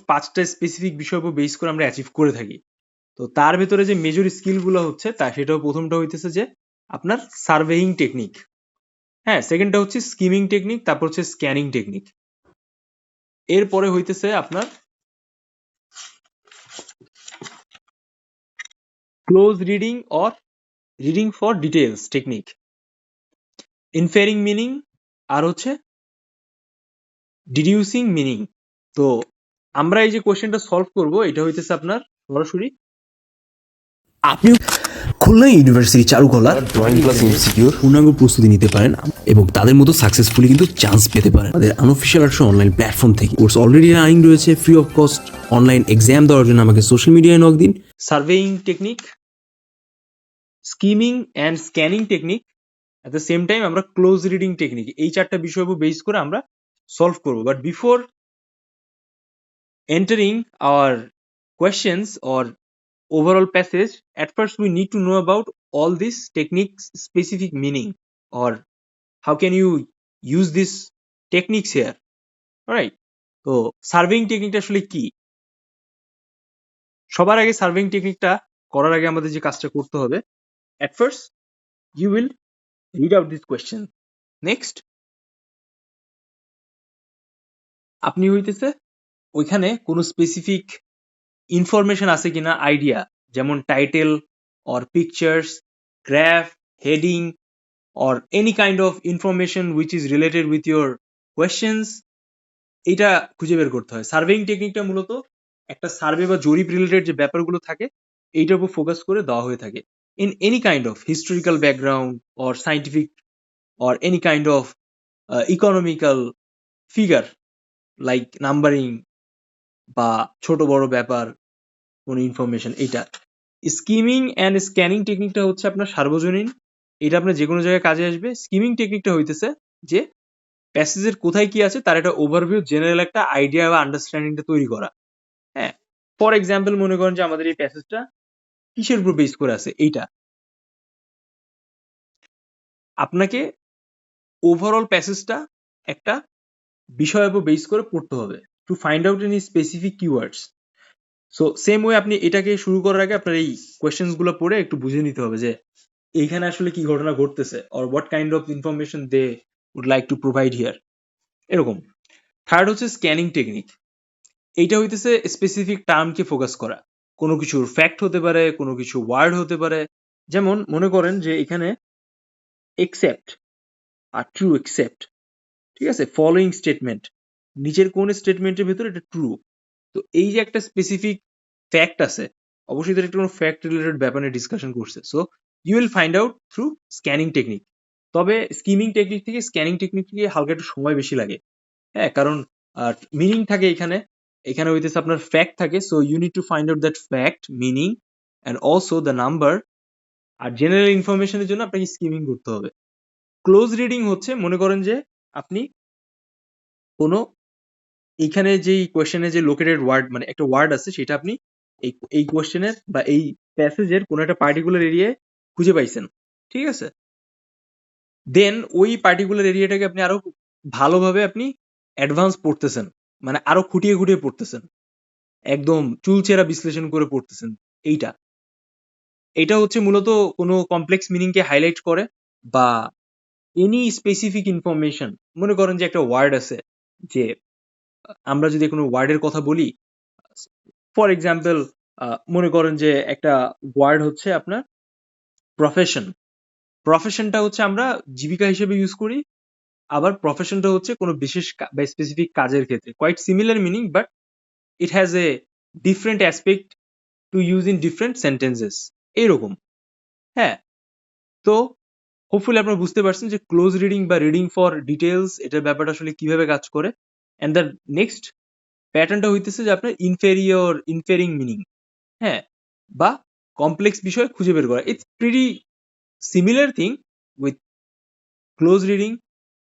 5টা স্পেসিফিক বিষয়ের উপর বেস করে আমরা অ্যাচিভ করে থাকি। তো তার ভেতরে যে মেজর স্কিলগুলো হচ্ছে সেটাও প্রথমটা হইতেছে যে আপনার সার্ভেইং টেকনিক, হ্যাঁ, সেকেন্ডটা হচ্ছে স্কিমিং টেকনিক, তারপর হচ্ছে স্ক্যানিং টেকনিক, এরপরে হইতেছে আপনার close reading or reading for details technique, inferring meaning, আর হচ্ছে ডিডিউসিং মিনিং। তো আমরা এই যে কোশ্চেনটা সলভ করব এটা হইতেছে আপনার সরাসরি আপনিও খুলনা ইউনিভার্সিটি চারুকলা ড্রয়িং ক্লাস ইনস্টিটিউট পূর্ণাঙ্গ প্রস্তুতি নিতে পারেন এবং তাদের মতো সাকসেসফুলি কিন্তু চান্স পেতে পারেন আমাদের আনঅফিশিয়াল আর্টস অনলাইন প্ল্যাটফর্ম থেকে। কোর্স অলরেডি রানিং রয়েছে, free of cost. Online exam দেওয়ার জন্য আমাকে সোশ্যাল মিডিয়ায় নক দিন। Surveying technique, skimming and scanning technique, at the same time আমরা ক্লোজ রিডিং টেকনিক, এই চারটা বিষয়ের উপর বেস করে আমরা সলভ করব। But before entering our questions or overall passage, at first we need to know about all these techniques specific meaning, or how can you use these techniques here, alright? তো serving টেকনিকটা আসলে কি? সবার আগে serving টেকনিকটা করার আগে আমাদের যে কাজটা করতে হবে, at first you will read out this question. Next, আপনি হইতেছে ওইখানে কোনো স্পেসিফিক ইনফরমেশন আছে কিনা, আইডিয়া, যেমন title or pictures, graph, heading, or any kind of information which is related with your questions, এটা খুঁজে বের করতে হয়। সার্ভেইং টেকনিকটা মূলত একটা সার্ভে বা জরিপ রিলেটেড যে ব্যাপারগুলো থাকে এইটার উপর ফোকাস করে দেওয়া হয়ে থাকে। In any kind of historical background or scientific or any kind of economical figure like numbering বা ছোট বড় ব্যাপার, কোনো ইনফরমেশন, এইটা। স্কিমিং অ্যান্ড স্ক্যানিং টেকনিকটা হচ্ছে আপনার সার্বজনীন, এটা আপনার যে কোনো জায়গায় কাজে আসবে। স্কিমিং টেকনিকটা হইতেছে যে প্যাসেজের কোথায় কি আছে তার একটা ওভারভিউ, জেনারেল একটা আইডিয়া বা আন্ডারস্ট্যান্ডিংটা তৈরি করা, হ্যাঁ। ফর এক্সাম্পল মনে করেন যে আমাদের এই প্যাসেজটা কিসের উপর বেস করে আছে, এইটা আপনাকে ওভারঅল প্যাসেজটা একটা বিষয়ের উপর বেস করে পড়তে হবে two find out any specific keywords. So same way আপনি এটাকে শুরু করার আগে আপনার এই কোয়েশ্চেন্স গুলো পড়ে একটু বুঝে নিতে হবে যে এইখানে আসলে কি ঘটনা ঘটতেছে, or what kind of information they would like to provide here, এরকম। থার্ড হচ্ছে স্ক্যানিং টেকনিক, এইটা হইতেছে স্পেসিফিক টার্মকে ফোকাস করা, কোনো কিছুর ফ্যাক্ট হতে পারে, কোনো কিছু ওয়ার্ড হতে পারে। যেমন মনে করেন যে এখানে এক্সেপ্ট আর ট্রু এক্সেপ্ট, ঠিক আছে, ফলোইং স্টেটমেন্ট, নিচের কোন স্টেটমেন্টের ভিতরে এটা ট্রু। তো এই যে একটা স্পেসিফিক ফ্যাক্ট আছে, অবশ্যই এটা একটা কোনো ফ্যাক্ট রিলেটেড ব্যাপার নিয়ে ডিসকাশন করছে। So you will find out through scanning technique. তবে স্কিমিং টেকনিক থেকে স্ক্যানিং টেকনিক থেকে হালকা একটু সময় বেশি লাগে, হ্যাঁ, কারণ মিনিং থাকে এখানে, এখানে হইতেছে আপনার ফ্যাক্ট থাকে। So you need to find out that fact, meaning and also the number. আর জেনারেল ইনফরমেশনের জন্য আপনাকে স্কিমিং করতে হবে। ক্লোজ রিডিং হচ্ছে মনে করেন যে আপনি কোনো এইখানে যেই কোয়েশ্চেনে যে লোকেটেড ওয়ার্ড, মানে একটা ওয়ার্ড আছে সেটা আপনি এই কোয়েশ্চেনের বা এই প্যাসেজের কোনো একটা পার্টিকুলার এরিয়ায় খুঁজে পাইছেন, ঠিক আছে। দেন ওই পার্টিকুলার এরিয়াটাকে আপনি আরো ভালোভাবে আপনি অ্যাডভান্স পড়তেছেন, মানে আরো খুঁটিয়ে খুঁটিয়ে পড়তেছেন, একদম চুলচেরা বিশ্লেষণ করে পড়তেছেন। এইটা এটা হচ্ছে মূলত কোনো কমপ্লেক্স মিনিংকে হাইলাইট করে, বা এনি স্পেসিফিক ইনফরমেশন। মনে করেন যে একটা ওয়ার্ড আছে, যে আমরা যদি কোনো ওয়ার্ডের কথা বলি, ফর এক্সাম্পল মনে করেন যে একটা ওয়ার্ড হচ্ছে আপনার প্রফেশন। প্রফেশনটা হচ্ছে আমরা জীবিকা হিসেবে ইউজ করি, আবার প্রফেশনটা হচ্ছে কোনো বিশেষ বা স্পেসিফিক কাজের ক্ষেত্রে। Quite similar meaning, but it has a different aspect to use in different sentences, এইরকম, হ্যাঁ। তো হোপফুলি আপনারা বুঝতে পারছেন যে ক্লোজ রিডিং বা রিডিং ফর ডিটেলস এটার ব্যাপারটা আসলে কিভাবে কাজ করে। অ্যান্ড দ্য নেক্সট প্যাটার্নটা হইতেছে যে আপনার ইনফেরিং মিনিং, হ্যাঁ, বা কমপ্লেক্স বিষয় খুঁজে বের করা। It's pretty similar thing with close reading,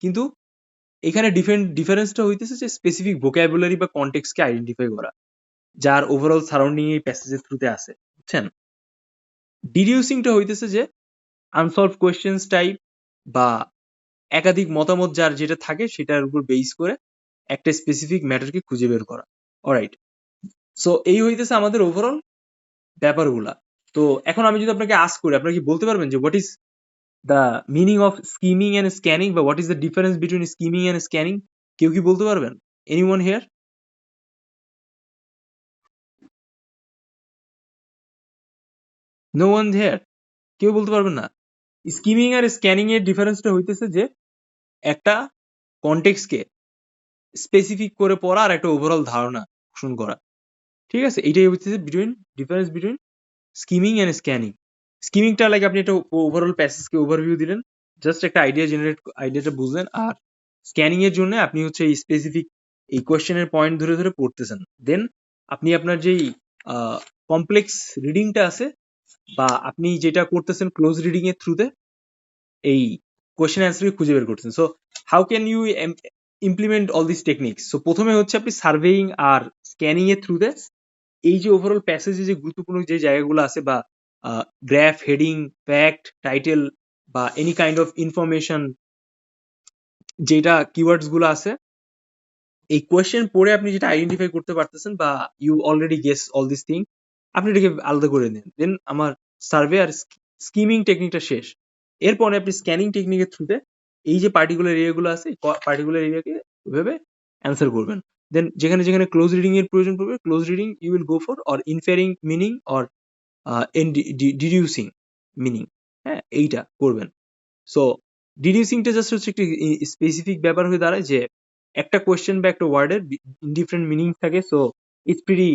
কিন্তু এখানে ডিফারেন্সটা হইতেছে যে স্পেসিফিক ভোকাবুলারি বা কনটেক্সটকে আইডেন্টিফাই করা, যার ওভারঅল সারাউন্ডিং এই প্যাসেজের থ্রুতে আছে, বুঝছেন। ডিডিউসিংটা হইতেছে যে আনসলভ কোয়েশ্চেন্স টাইপ বা একাধিক মতামত যার যেটা থাকে সেটার উপর বেস করে একটা স্পেসিফিক ম্যাটারকে খুঁজে বের করা, অলরাইট। সো এই হইতেছে আমাদের ওভারঅল ব্যাপারগুলা। তো এখন আমি যদি আপনাকে আস্ক করি, আপনারা কি বলতে পারবেন যে what is the meaning of skimming and scanning, বা what is the difference between skimming and scanning? কেউ কি বলতে পারবেন? Anyone here? No one here? কেউ বলতে পারবেন না? স্কিমিং আর স্ক্যানিং এর ডিফারেন্সটা হইতেছে যে একটা কনটেক্সটকে স্পেসিফিক করে পড়া আর একটা ওভারঅল ধারণা পোষণ করা। ঠিক আছে? এটাই হচ্ছে difference between skimming and scanning. স্কিমিংটা লাইক আপনি একটা ওভারঅল প্যাসেজকে ওভারভিউ দিলেন, জাস্ট একটা আইডিয়াটা বুঝলেন। আর স্ক্যানিং এর জন্য আপনি হচ্ছে এই স্পেসিফিক এই কোয়েশ্চেনের পয়েন্ট ধরে ধরে পড়তেছেন। দেন আপনি আপনার যেই কমপ্লেক্স রিডিংটা আছে, বা আপনি যেটা করতেছেন ক্লোজ রিডিং এর থ্রুতে এই কোয়েশ্চেন অ্যান্সারকে খুঁজে বের করতেছেন। So how can you implement all this techniques? So প্রথমে হচ্ছে আপনি সার্ভেইং আর স্ক্যানিং এর থ্রুতে এই যে ওভারঅল প্যাসেজে যে গুরুত্বপূর্ণ যে জায়গাগুলো আছে, বা গ্রাফ, হেডিং, ফ্যাক্ট, টাইটেল, বা এনি কাইন্ড অফ ইনফরমেশন, যেটা কিওয়ার্ডস গুলো আছে, এই কোয়েশ্চেন পড়ে আপনি যেটা আইডেন্টিফাই করতে পারতেছেন, বা you already guess all this thing, আপনি এটাকে আলাদা করে নেন। দেন আমার সার্ভে আর স্কিমিং টেকনিকটা শেষ। এরপরে আপনি স্ক্যানিং টেকনিকের থ্রুতে এই যে পার্টিকুলার এরিয়াগুলো আছে, পার্টিকুলার এরিয়াকে ওইভাবে অ্যান্সার করবেন। দেন যেখানে যেখানে ক্লোজ রিডিং এর প্রয়োজন পড়বে, close reading you will go for, or inferring meaning, or deducing meaning. হ্যাঁ, এইটা করবেন। সো ডিডিউসিংটা জাস্ট হচ্ছে একটি স্পেসিফিক ব্যাপার হয়ে দাঁড়ায় যে একটা কোয়েশ্চেন বা একটা ওয়ার্ডের ডিফারেন্ট মিনিং থাকে। সো ইটস প্রিটি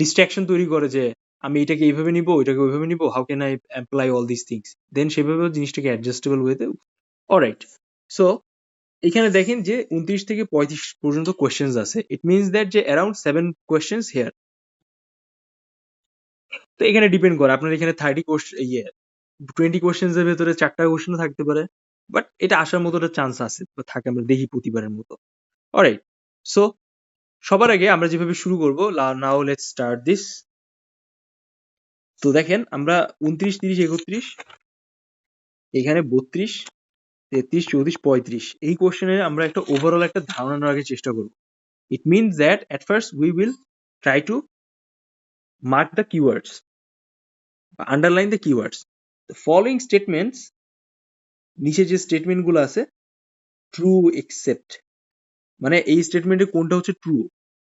ডিস্ট্রাকশন তৈরি করে যে আমি এটাকে এইভাবে নিবো, ওইটাকে ওইভাবে নিবো, how can I apply all this things. Then সেভাবে জিনিসটাকে অ্যাডজাস্টেবল ওয়েতে। অলরাইট। সো এখানে দেখেন যে 29 থেকে 35 পর্যন্ত কোয়েশ্চেন্স আছে। ইট মিনস দ্যাট যে অ্যারাউন্ড 7 কোয়েশ্চেন্স হিয়ার। তো এখানে ডিপেন্ড করে আপনার এখানে 30 কোয়েশ্চেন 20 কোয়েশ্চেন্স এর ভেতরে 4টা কোয়েশ্চেন থাকতে পারে। বাট এটা আসার মতো একটা চান্স আছে বা থাকে, আমরা দেখি প্রতিবারের মতো। অলরাইট। সো সবার আগে আমরা যেভাবে শুরু করব, নাও লেটস স্টার্ট দিস। তো দেখেন আমরা 29, 30, 31, এখানে 32, 33, 34, 35 এই কোশ্চেনের আমরা একটা ওভারঅল একটা ধারণা নেওয়ার আগে চেষ্টা করব। It means that at first we will try two mark the keywords, underline the keywords. The following statements, নিচে যে স্টেটমেন্ট গুলো আছে, ট্রু এক্সেপ্ট, মানে এই স্টেটমেন্টে কোনটা হচ্ছে ট্রু,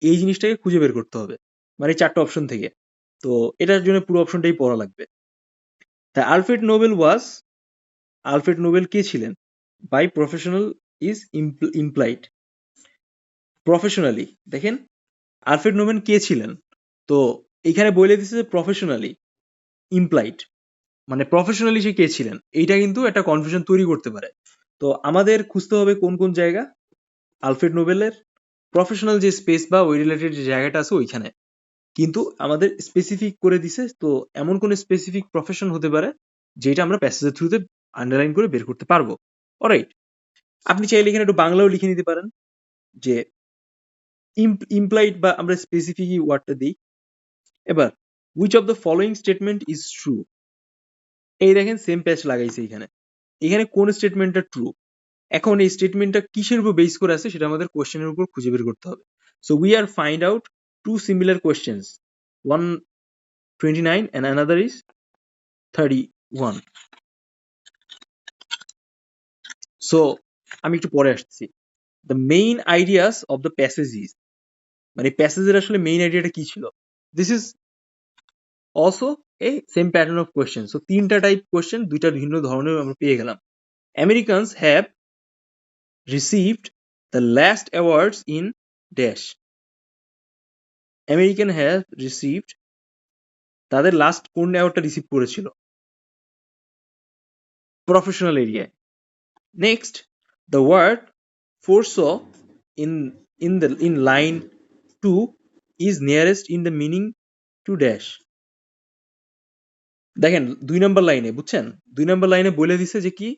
এই জিনিসটাকে খুঁজে বের করতে হবে, মানে এই 4টা অপশন থেকে। তো এটার জন্য পুরো অপশনটাই পড়া লাগবে। তা আলফ্রেড নোবেল কে ছিলেন? By professional is implied. Professionally দেখেন আলফ্রেড নোবেল কে ছিলেন, তো এখানে বলে দিচ্ছে যে প্রফেশনালি ইমপ্লাইড, মানে প্রফেশনালি সে কে ছিলেন, এইটা কিন্তু একটা কনফিউশন তৈরি করতে পারে। তো আমাদের খুঁজতে হবে কোন কোন জায়গা আলফ্রেড নোবেলের প্রফেশনাল যে স্পেস বা ওই রিলেটেড যে জায়গাটা আছে ওইখানে কিন্তু আমাদের স্পেসিফিক করে দিছে। তো এমন কোন স্পেসিফিক প্রফেশন হতে পারে যেটা আমরা প্যাসেজের থ্রুতে আন্ডারলাইন করে বের করতে পারবো। অলরাইট। আপনি চাইলে এখানে একটু বাংলাও লিখে নিতে পারেন যে ইমপ্লাইড, বা আমরা স্পেসিফিক ওয়ার্ডটা দিই। এবার which of the following statement is true, এই দেখেন সেম প্যাচ লাগাইছে এখানে। এখানে কোন স্টেটমেন্টটা ট্রু, এখন এই স্টেটমেন্টটা কিসের উপর বেস করে আছে সেটা আমাদের কোশ্চেনের উপর খুঁজে বের করতে হবে। So we are find out to similar questions, one 29 and another is 31. So আমি একটু পরে আসছি। The main ideas of the passage is, মানে প্যাসেজের আসলে মেইন আইডিয়াটা কি ছিল? This is also a same pattern of question. So 3টা টাইপ কোশ্চেন, 2টা ভিন্ন ধরনের আমরা পেয়ে গেলাম। Americans have received the last awards in dash. American have received, তাদের লাস্ট কোন অ্যাওয়ার্ডটা রিসিভ করেছিল? প্রফেশনাল এরিয়ায়। Next, the word foresaw in line 2 is nearest in the meaning to dash. দেখেন 2 নাম্বার লাইনে, বুঝছেন? 2 নাম্বার লাইনে বলে দিছে যে কি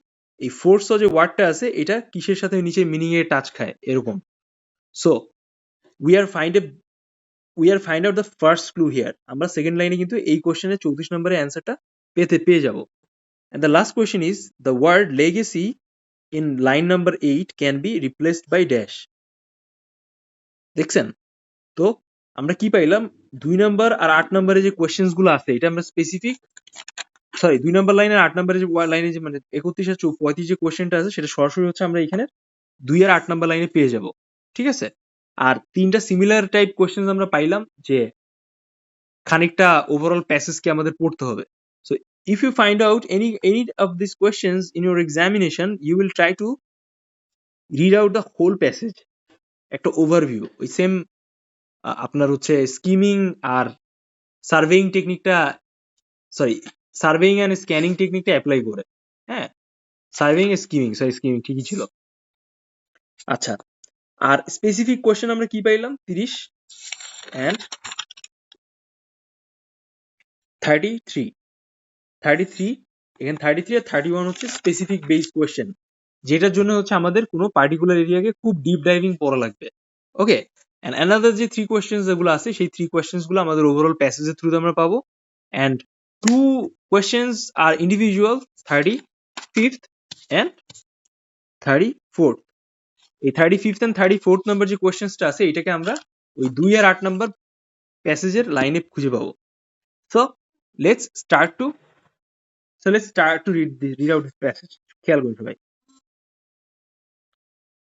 এই foresaw যে ওয়ার্ডটা আছে এটা কিসের সাথে নিচের মিনিং এ টাচ খায় এরকম। So we are find out the first clue here. আমরা সেকেন্ড লাইনে কিন্তু এই কোশ্চেনের 34 নম্বরের অ্যানসারটা পেয়ে যাব। And the last question is the word legacy in line number 8 can be replaced by dash. দেখছেন? তো আমরা কি পাইলাম 2 নাম্বার আর 8 নম্বরে যে কোয়েশ্চেন্স গুলো আছে এটা আমরা স্পেসিফিক, সরি 2 নাম্বার লাইন আর 8 নম্বরে যে লাইনে যে মানে 31 আর 35 যে কোয়েশ্চেনটা আছে সেটা সরাসরি হচ্ছে আমরা এখানে 2 আর 8 নাম্বার লাইনে পেয়ে যাব, ঠিক আছে। আর তিনটা সিমিলার টাইপ কোয়েশ্চেন্স আমরা পাইলাম যে খানিকটা ওভারঅল প্যাসেজকে আমাদের পড়তে হবে। So if you find out any of these questions in your examination you will try to read out the whole passage, একটা ওভারভিউ ওই সেম আপনার হচ্ছে স্কিমিং আর সার্ভেইং টেকনিকটা, সরি সার্ভেইং এন্ড স্ক্যানিং টেকনিকটা অ্যাপ্লাই করে। হ্যাঁ, সার্ভেইং স্কিমিং, সরি স্কিমিং ঠিকই ছিল। আচ্ছা, আর স্পেসিফিক কোয়েশ্চেন আমরা কি পাইলাম 30 এন্ড 33, 33 এখানে 33 আর 31 হচ্ছে স্পেসিফিক বেস কোয়েশ্চেন, যেটার জন্য হচ্ছে আমাদের কোনো পার্টিকুলার এরিয়াকে খুব ডিপ ডাইভিং পড়া লাগবে। ওকে, এন্ড অ্যানাদার যে 3 কোয়েশ্চেন্স যেগুলো আছে সেই 3 কোয়েশ্চেন্স গুলো আমাদের ওভারঅল প্যাসেজের থ্রুতে আমরা পাবো। And 2 questions are individual 35th and 34th। এই 35th এন্ড 34th নাম্বার যে কোয়েশ্চেন্সটা আছে এটাকে আমরা ওই 2 আর 8 নাম্বার প্যাসেজের লাইনে খুঁজে পাবো। So let's start to read out this passage. খেয়াল করুন সবাই।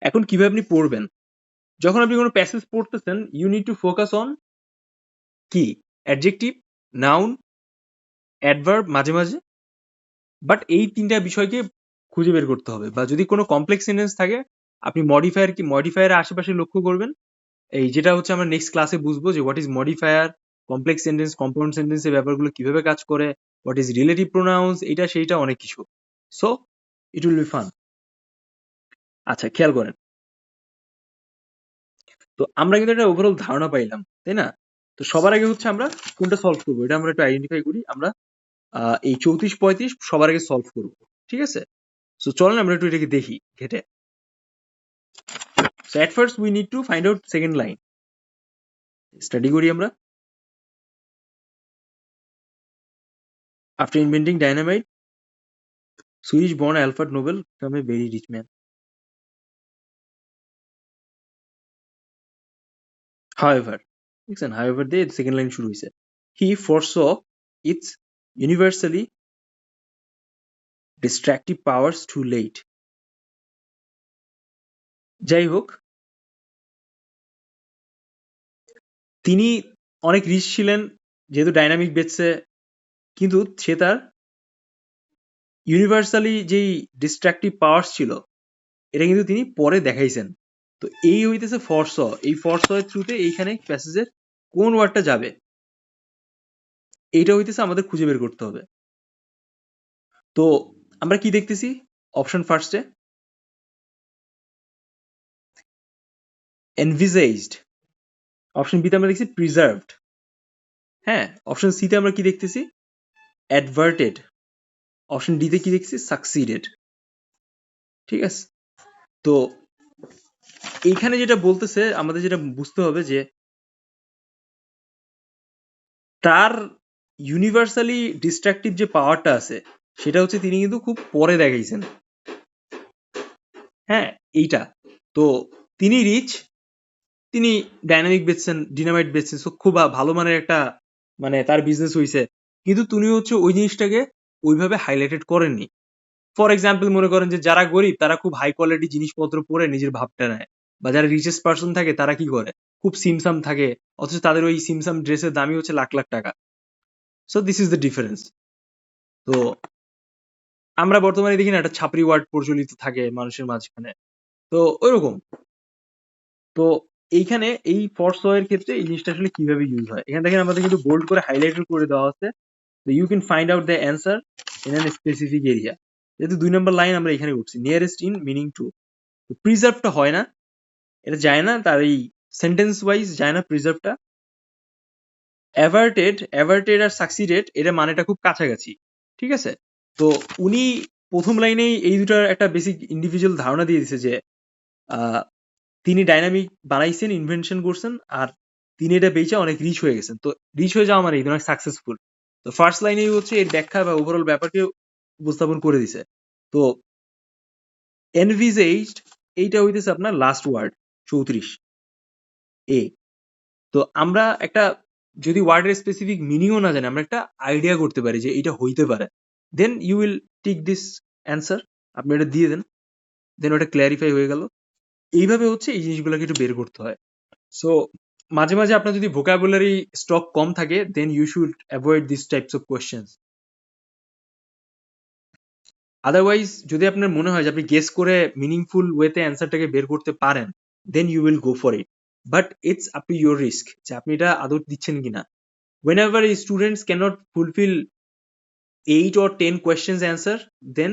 এখন কিভাবে আপনি পড়বেন? যখন আপনি কোনো প্যাসেজ পড়তেছেন you need to focus on কি অ্যাডজেক্টিভ, নাউন, অ্যাডভার্ব মাঝে মাঝে, বাট এই তিনটা বিষয়কে খুঁজে বের করতে হবে। বা যদি কোনো কমপ্লেক্স সেন্টেন্স থাকে আপনি মডিফায়ারের আশেপাশে লক্ষ্য করবেন। এই যেটা হচ্ছে আমরা নেক্সট ক্লাসে বুঝবো যে what is modifier, complex sentence, compound সেন্টেন্সের ব্যাপারগুলো কিভাবে কাজ করে, হোয়াট ইজ রিলেটিভ প্রোনাউন্স, এটা সেইটা অনেক কিছু। So it will be fun. আচ্ছা খেয়াল করেন, তো আমরা কিন্তু একটা ওভারঅল ধারণা পাইলাম, তাই না? তো সবার আগে হচ্ছে আমরা কোনটা সলভ করবো এটা আমরা একটু আইডেন্টিফাই করি। আমরা এই 34-35 সবার আগে সলভ করবো, ঠিক আছে? সো চলেন আমরা একটু এটাকে দেখি ঘেটে। So at first we need to find out second line. Study করি আমরা। After inventing dynamite Swedish born Alfred Nobel became a very rich man. However, দেখছেন however দিয়ে সেকেন্ড লাইন শুরু হয়েছে। He foresaw its universally destructive powers too late. যাই হোক, তিনি অনেক রিচ ছিলেন যেহেতু ডাইনামিক বেচছে, কিন্তু সে তার ইউনিভার্সালি যেই ডিস্ট্রাকটিভ পাওয়ার্স ছিল এটা কিন্তু তিনি পরে দেখাইছেন। তো এই হইতেছে ফরস, এই ফরস এর থ্রুতে এইখানে প্যাসেজের কোন ওয়ার্ডটা যাবে এইটা হইতেছে আমাদের খুঁজে বের করতে হবে। তো আমরা কি দেখতেছি অপশন ফার্স্টে এনভিজেজড, অপশন বিতে আমরা দেখছি প্রিজার্ভড, হ্যাঁ। অপশন সিতে আমরা কি দেখতেছি অ্যাডভার্টেড, অপশন ডিতে কি দেখছি সাকসিডেড, ঠিক আছে। তো এইখানে যেটা বলতেছে আমাদের যেটা বুঝতে হবে যে তার ইউনিভার্সালি ডিস্ট্রাকটিভ যে পাওয়ারটা আছে সেটা হচ্ছে তিনি কিন্তু খুব পরে দেখাইছেন, হ্যাঁ এইটা। তো তিনি রিচ, তিনি ডাইনামিক বেচছেন, ডিনামাইট বেচছেন, সো খুব ভালো মানের একটা মানে তার বিজনেস হইছে, কিন্তু তিনি হচ্ছে ওই জিনিসটাকে ওইভাবে হাইলাইটেড করেননি। ফর এক্সাম্পল মনে করেন যে যারা গরিব তারা খুব হাই কোয়ালিটি জিনিসপত্র পরে নিজের ভাবটা নেয়, বা যারা রিচেস্ট পার্সন থাকে তারা কি করে খুব সিমসাম থাকে, অথচ তাদের ওই সিমসাম ড্রেসের দামই হচ্ছে লাখ লাখ টাকা। So this is the difference. তো আমরা বর্তমানে দেখি না একটা ছাপরি ওয়ার্ড প্রচলিত থাকে মানুষের মাঝখানে, তো ওইরকম। তো এইখানে এই ফরস এর ক্ষেত্রে এই জিনিসটা আসলে কিভাবে ইউজ হয় এখানে দেখেন আমাদের কিন্তু বোল্ড করে হাইলাইট করে দেওয়া আছে। তো you can find out the answer in an specific area. যেহেতু 2 নম্বর লাইন আমরা এখানে উঠছি নিয়ারেস্ট ইন মিনিং টু, প্রিজার্ভটা হয় না, এটা যায় না, তার এই সেন্টেন্স ওয়াইজ যায় না প্রিজার্ভটা। অ্যাভার্টেড আর সাকসিডেড এটা মানেটা খুব কাছাকাছি, ঠিক আছে। তো উনি প্রথম লাইনেই এই দুটার একটা বেসিক ইন্ডিভিজুয়াল ধারণা দিয়ে দিছে যে আহ, তিনি ডাইনামিক বানাইছেন, ইনভেনশন করছেন, আর তিনি এটা বেচে অনেক রিচ হয়ে গেছেন। তো রিচ হয়ে যাওয়া মানে এই অনেক সাকসেসফুল। তো ফার্স্ট লাইনেই হচ্ছে এর ব্যাখ্যা বা ওভারঅল ব্যাপারকে উপস্থাপন করে দিছে। তো এনভিজেজড এইটা হইতেছে আপনার লাস্ট ওয়ার্ড 34 এ। তো আমরা একটা যদি ওয়ার্ডের স্পেসিফিক মিনিংও না জানি আমরা একটা আইডিয়া করতে পারি যে এটা হইতে পারে, then you will take this answer, আপনি এটা দিয়ে দেন, দেন ওটা ক্ল্যারিফাই হয়ে গেল। এইভাবে হচ্ছে এই জিনিসগুলোকে একটু বের করতে হয়। সো মাঝে মাঝে আপনার যদি ভোকাবুলারি স্টক কম থাকে, then you should avoid this types of questions. Otherwise যদি আপনার মনে হয় যে আপনি গেস করে মিনিংফুল ওয়েতে অ্যান্সারটাকে বের করতে পারেন, then you will go for it. But it's up to your risk যে আপনি এটা আদৌ দিচ্ছেন কিনা। Whenever students cannot fulfill 8 or 10 questions answer, then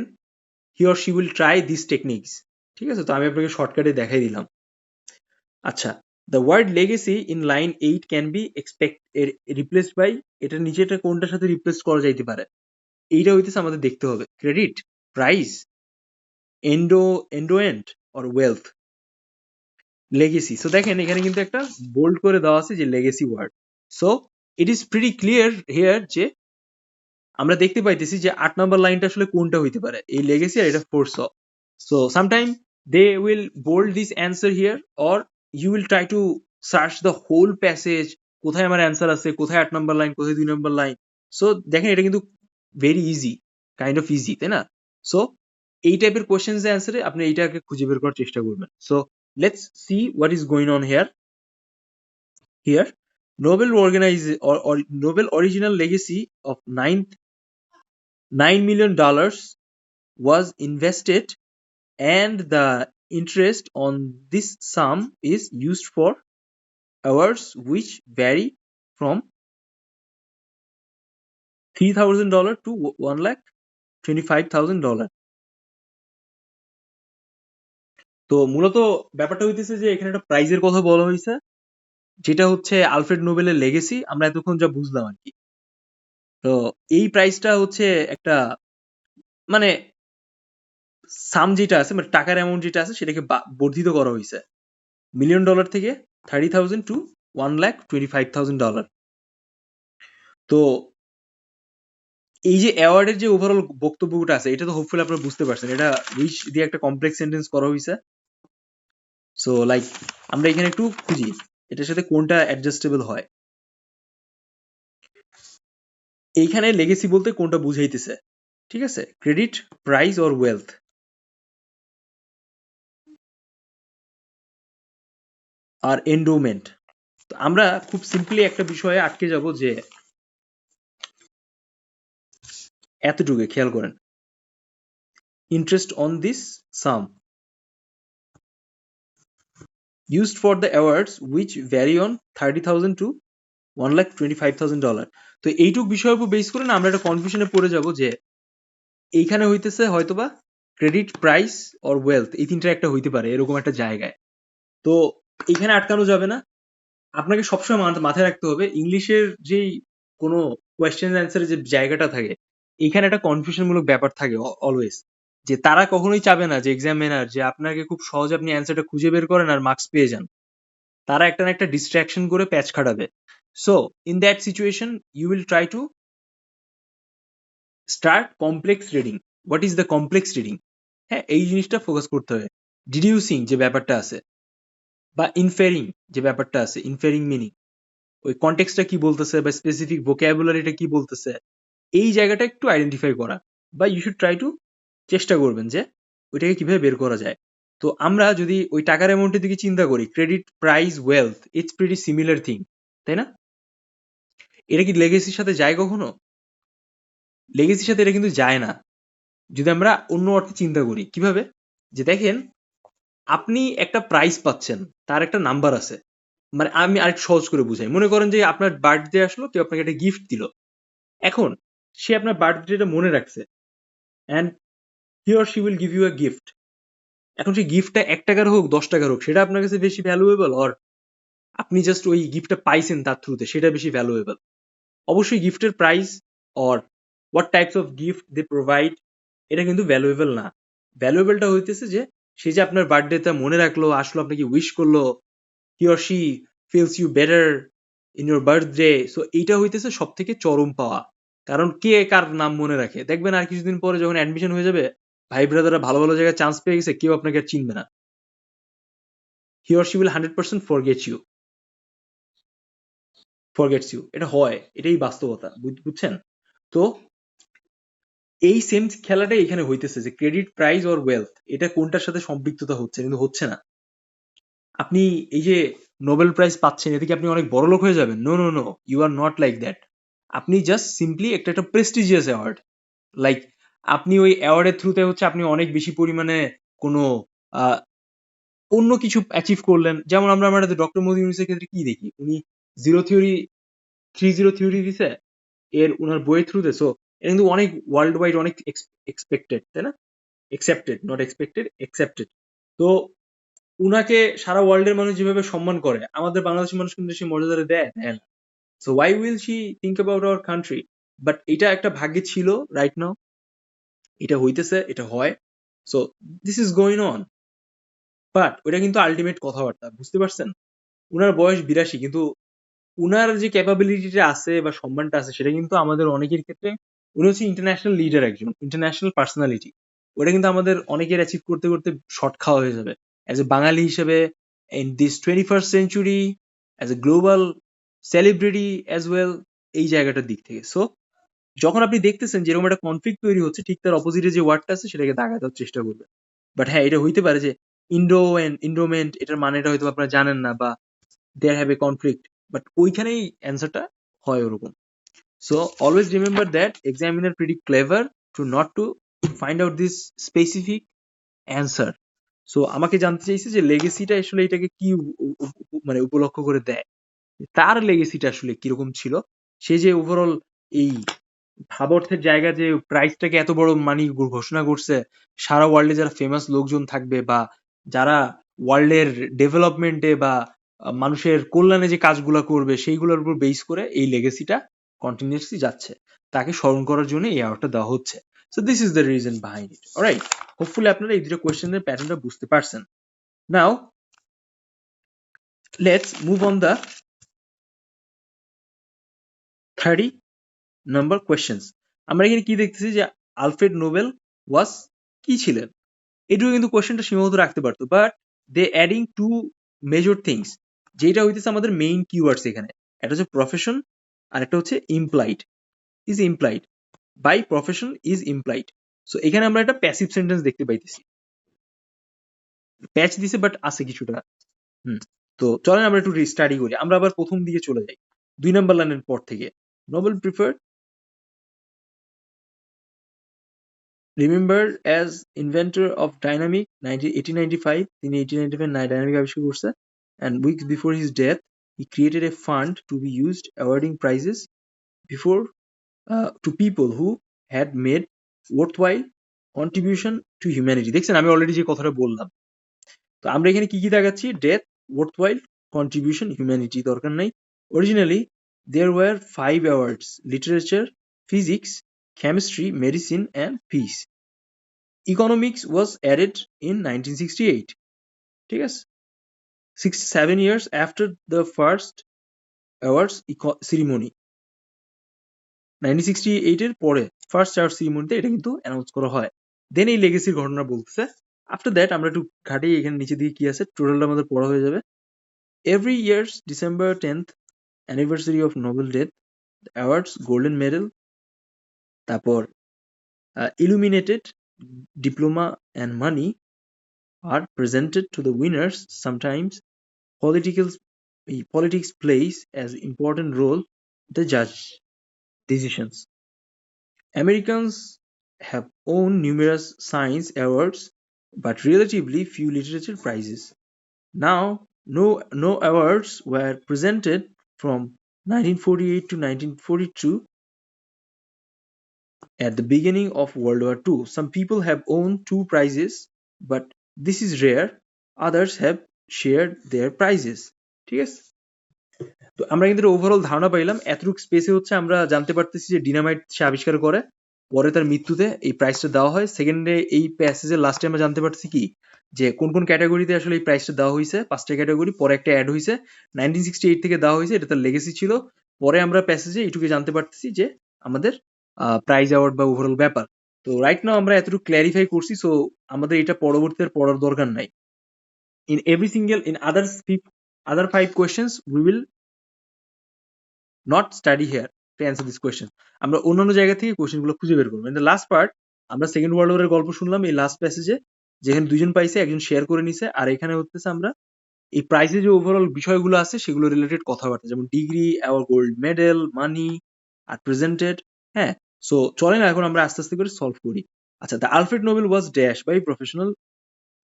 he or she will try these techniques. ঠিক আছে, তো আমি আপনাকে শর্টকাটে দেখাই দিলাম। আচ্ছা, the word legacy in line 8 can be replaced by, এটার নিচে এটা কোনটার সাথে রিপ্লেস করা যাইতে পারে, এইটা হইতেছে আমাদের দেখতে হবে। Credit, price, endowment or wealth, legacy. So দেখেন এখানে কিন্তু একটা বোল্ড করে দেওয়া আছে যে legacy word. So it is pretty clear here যে আমরা দেখতে পাইতেছি যে 8 নাম্বার লাইনটা আসলে কোনটা হইতে পারে, এই লেগেসি আর এটা force of. So sometime they will bold this answer here, or you will try to search the whole passage, কোথায় আমার অ্যান্সার আছে, কোথায় 8 নাম্বার লাইন, কোথায় 2 নাম্বার লাইন। সো দেখেন এটা কিন্তু very easy, kind of easy, তাই না? সো এই টাইপের কোয়েশ্চেন্স এর অ্যান্সারে আপনি এইটাকে খুঁজে বের করার চেষ্টা করবেন। So let's see what is going on here. Here, Nobel original legacy of $9 million was invested, and the interest on this sum is used for awards which vary from $3,000 to $1,25,000. তো মূলত ব্যাপারটা হইতেছে যে এখানে একটা প্রাইজের কথা বলা হয়েছে, যেটা হচ্ছে আলফ্রেড নোবেলের লেগেসি, আমরা এতক্ষণ যা বুঝলাম আর কি। তো এই প্রাইসটা হচ্ছে একটা মানে সাম যেটা আছে, মানে টাকার অ্যামাউন্ট যেটা আছে সেটাকে বর্ধিত করা হয়েছে $1,000,000 থেকে 30,000 টু $1,25,000। তো এই যে অ্যাওয়ার্ডের যে ওভারঅল বক্তব্যটা আছে, এটা তো হোপফুলি আপনারা বুঝতে পারছেন, এটা উইচ দিয়ে একটা কমপ্লেক্স সেন্টেন্স করা হয়েছে। সো লাইক আমরা এখানে একটু খুঁজি এটার সাথে কোনটা অ্যাডজাস্টেবল হয়। এইখানে লেগেসি বলতে কোনটা বুঝাইতেছে, ঠিক আছে? Credit, price or wealth. আর এন্ডোমেন্ট। তো আমরা খুব সিম্পলি একটা বিষয়ে আটকে যাব যে এতটুকু খেয়াল করেন, interest on this sum used for the awards which vary on 30,000 to $1,25,000। তো এইটুক বিষয়ের উপর বেস করে না আমরা একটা কনফিউশনে পড়ে যাব যে এইখানে হইতেছে হয়তোবা ক্রেডিট, প্রাইস অর ওয়েলথ, এই তিনটা একটা হইতে পারে এরকম একটা জায়গায়। তো এখানে আটকানো যাবে না, আপনাকে সবসময় মাথায় রাখতে হবে ইংলিশের যেই কোনো কোয়েশ্চেন অ্যান্সারের যে জায়গাটা থাকে, এখানে একটা কনফিউশনমূলক ব্যাপার থাকে অলওয়েজ, যে তারা কখনোই চাবে না যে এক্সামিনার যে আপনাকে খুব সহজে আপনি অ্যান্সারটা খুঁজে বের করেন আর মার্কস পেয়ে যান। তারা একটা না একটা ডিস্ট্রাকশন করে প্যাচ খাটাবে। So in that situation you will try to start complex reading. What is the complex reading? হ্যাঁ, এই জিনিসটা ফোকাস করতে হবে। ডিডিউসিং যে ব্যাপারটা আছে বা ইনফেরিং যে ব্যাপারটা আছে, ইনফেরিং মিনিং, ওই কনটেক্সটটা কি বলতেছে বা স্পেসিফিক ভোকাবুলারিটা কি বলতেছে, এই জায়গাটা একটু আইডেন্টিফাই করা, বা ইউ শুড ট্রাই টু চেষ্টা করবেন যে ওইটাকে কিভাবে বের করা যায়। তো আমরা যদি ওই টাকার অ্যামাউন্টের দিকে চিন্তা করি, credit, price, wealth, it's pretty similar thing, তাই না? এটা কি লেগেসির সাথে যায় কখনো? লেগেসির সাথে এটা কিন্তু যায় না, যদি আমরা অন্য অর্থে চিন্তা করি। কিভাবে? যে দেখেন আপনি একটা প্রাইস পাচ্ছেন, তার একটা নাম্বার আছে। মানে আমি আরেকটু সহজ করে বুঝাই, মনে করেন যে আপনার বার্থডে আসলো, কেউ আপনাকে একটা গিফট দিল। এখন সে আপনার বার্থডেটা মনে রাখছে, and he or she will give you a gift. এখন সেই গিফটটা $1 হোক 10 হোক, সেটা আপনার কাছে বেশি ভ্যালুয়েবল, অর আপনি জাস্ট ওই গিফটটা পাইছেন তার থ্রুতে, সেটা বেশি ভ্যালুয়েবল? অবশ্যই গিফটের price or what types of gift they provide, এটা কিন্তু ভ্যালুয়েবল না। ভ্যালুয়েবলটা হইতেছে যে সে যে আপনার বার্থডেটা মনে রাখলো, আসলো, আপনাকে উইশ করলো, he or she feels you better in your birthday. So এইটা হইতেছে সব থেকে চরম পাওয়া। কারণ কে কার নাম মনে রাখে? দেখবেন আর কিছুদিন পরে যখন অ্যাডমিশন হয়ে যাবে, ভাই ব্রাদাররা ভালো ভালো জায়গায় চান্স পেয়ে গেছে, কেউ আপনাকে আর চিনবে না। He or she will 100% forget you. Forgets you, এটা হয়, এটাই বাস্তবতা, বুঝছেন? তো এই সেম খেলাটাই এখানে হইতেছে যে ক্রেডিট, প্রাইস অর ওয়েলথ, এটা কোনটার সাথে সম্পৃক্ততা হচ্ছে, কিন্তু হচ্ছে না। আপনি এই যে নোবেল প্রাইজ পাচ্ছেন, এতে কি আপনি অনেক বড় লোক হয়ে যাবেন? No no no, you are not like that. আপনি জাস্ট সিম্পলি একটা প্রেস্টিজিয়াস অ্যাওয়ার্ড, লাইক আপনি ওই অ্যাওয়ার্ডের থ্রুতে হচ্ছে আপনি অনেক বেশি পরিমাণে কোনো আহ, অন্য কিছু অ্যাচিভ করলেন। যেমন আমরা আমাদের ডক্টর মোদি ইউনুসের ক্ষেত্রে কি দেখি, উনি জিরো থিওরি, 3-0 থিওরি দিছে এর উনার বইয়ের থ্রুতে। সো এটা কিন্তু অনেক ওয়ার্ল্ড ওয়াইড অনেক এক্সপেক্টেড, তাই না? Accepted, not expected, accepted. তো উনাকে সারা ওয়ার্ল্ডের মানুষ যেভাবে সম্মান করে, আমাদের বাংলাদেশের মানুষ কিন্তু সেই মর্যাদাটা দেয় না। So why will she think about our country? But এটা একটা ভাগ্যে ছিল রাইট নাও, এটা হইতেছে, এটা হয়। So this is going on. But ওটা কিন্তু আলটিমেট কথাবার্তা, বুঝতে পারছেন? উনার বয়স 82, কিন্তু উনার যে ক্যাপাবিলিটিটা আছে বা সম্মানটা আছে, সেটা কিন্তু আমাদের অনেকের ক্ষেত্রে, উনি হচ্ছে ইন্টারন্যাশনাল লিডার, একজন ইন্টারন্যাশনাল পার্সোনালিটি। ওটা কিন্তু আমাদের অনেকের অ্যাচিভ করতে করতে শর্ট খাওয়া হয়ে যাবে অ্যাজ এ বাঙালি হিসেবে in this 21st century, as a global celebrity as well, এই জায়গাটার দিক থেকে। সো যখন আপনি দেখতেছেন যেরকম একটা কনফ্লিক্ট তৈরি হচ্ছে, ঠিক তার অপোজিটে যে ওয়ার্ডটা আছে সেটাকে দাগাতে চেষ্টা করবে। বাট হ্যাঁ, এটা হইতে পারে যে ইন্ডোমেন্ট, এটার মানেটা হয়তো আপনারা জানেন না, বা there have a conflict, but ওইখানেই অ্যান্সারটা হয় ওরকম। So always remember that examiner pretty clever to not to find out this specific answer. So আমাকে জানতে চাইছে যে লেগেসিটা আসলে এটাকে কি মানে উপলক্ষ করে দেয়, তার লেগেসিটা আসলে কিরকম ছিল। সে যে ওভারঅল এই ভাবার্থের জায়গা যে প্রাইসটাকে এত বড় মানি ঘোষণা করছে, সারা ওয়ার্ল্ডে যারা ফেমাস লোকজন থাকবে বা যারা ওয়ার্ল্ডের ডেভেলপমেন্টে বা মানুষের কল্যাণে যে কাজগুলো করবে, সেইগুলোর উপর বেস করে এই লেগেসিটা কন্টিনিউসলি যাচ্ছে, তাকে স্মরণ করার জন্য এই অ্যাওয়ার্ডটা দেওয়া হচ্ছে। So this is the reason behind it. Alright, hopefully আপনারা এই দুটো কোয়েশ্চেনের প্যাটার্নটা বুঝতে পারছেন। Now let's move on the 30 number questions. আমরা এখানে কি দেখতেছি যে আলফ্রেড নোবেল ওয়াজ কি ছিলেন, এটুকু কিন্তু কোয়েশ্চেনটা সীমাবদ্ধ রাখতে পারতো, but they adding to major things, যেটা হইতেছে আমাদের মেইন কিওয়ার্ডস এখানে। একটা হচ্ছে প্রফেশন, আর একটা হচ্ছে implied, is implied, by profession is implied. So এখানে আমরা একটা প্যাসিভ সেন্টেন্স দেখতে পাইতেছি, প্যাচ দিছে বাট আছে কিছুটা। হুম, তো চলেন আমরা একটু স্টাডি করি। আমরা আবার প্রথম দিকে চলে যাই, 2 নাম্বার লাইনের পর থেকে। Nobel preferred remembered as inventor of dynamic 1895, তিনি 1895 ডাইনামিক আবিষ্কার করছে, and weeks before his death he created a fund to be used awarding prizes before to people who had made worthwhile contribution to humanity। দেখছেন আমি already যে কথাটা বললাম। তো আমরা এখানে কি কি দেখাচ্ছি, ডেথ, worthwhile contribution, humanity দরকার নাই। Originally there were 5 awards: literature, physics, chemistry, medicine and peace. Economics was added in 1968, ঠিক আছে, 7 years after the first awards ceremony। 1968 এর পরে ফার্স্ট অ্যাওয়ার্ড সেরিমনিতে এটা কিন্তু অ্যানাউন্স করা হয়। দেন এই লেগেসির ঘটনা বলতেছে। আফটার দ্যাট আমরা একটু ঘাটি, এখানে নিচে দিকে কি আছে টোটালটা আমাদের পড়া হয়ে যাবে। Every years December 10th anniversary of Nobel death, the awards, golden medal, তারপর illuminated diploma and money are presented to the winners. Sometimes politics plays as important role in the judge decisions. Americans have won numerous science awards but relatively few literature prizes. Now, no awards were presented from 1948 to 1942 at the beginning of World War II. Some people have won 2 prizes, but this is rare. Others have shared their prizes. ঠিক আছে? তো আমরা কিন্তু overall ধারণা পাইলাম, এতটুকু স্পেসে হচ্ছে আমরা জানতে পারতেছি যে ডিনামাইট সে আবিষ্কার করে, পরে তার মৃত্যুতে এই প্রাইজটা দেওয়া হয়। সেকেন্ডে এই প্যাসেজের লাস্টে আমরা জানতে পারতেছি কি, যে কোন কোন ক্যাটাগরিতে আসলে এই প্রাইজটা দেওয়া হয়েছে, 5টা ক্যাটাগরি, পরে একটা অ্যাড হয়েছে 1968 থেকে দেওয়া হয়েছে, এটা তার লেগেসি ছিল। পরে আমরা প্যাসেজে এইটুকু জানতে পারতেছি যে আমাদের প্রাইজ অ্যাওয়ার্ড বা ওভারঅল ব্যাপার। তো রাইট নাও আমরা এতটুকু ক্ল্যারিফাই করছি, সো আমাদের এটা পরবর্তীতে পড়ার দরকার নাই। In every single, in other 5 questions we will not study here to answer this question. আমরা অন্যান্য জায়গা থেকে কোশ্চেন গুলো খুঁজে বের করবো। In the last part আমরা সেকেন্ড ওয়ার্ল্ড ওয়ারের গল্প শুনলাম এই লাস্ট প্যাসেজে, যেখানে দুইজন পাইছে, একজন শেয়ার করে নিছে, আর এখানে হচ্ছে আমরা এই প্রাইসে যে ওভারঅল বিষয়গুলো আছে সেগুলো রিলেটেড কথাবার্তা, যেমন degree, our gold medal, money are presented. হ্যাঁ, সো চলেন এখন আমরা আস্তে আস্তে করে সলভ করি। আচ্ছা, the Alfred Nobel was dash by professional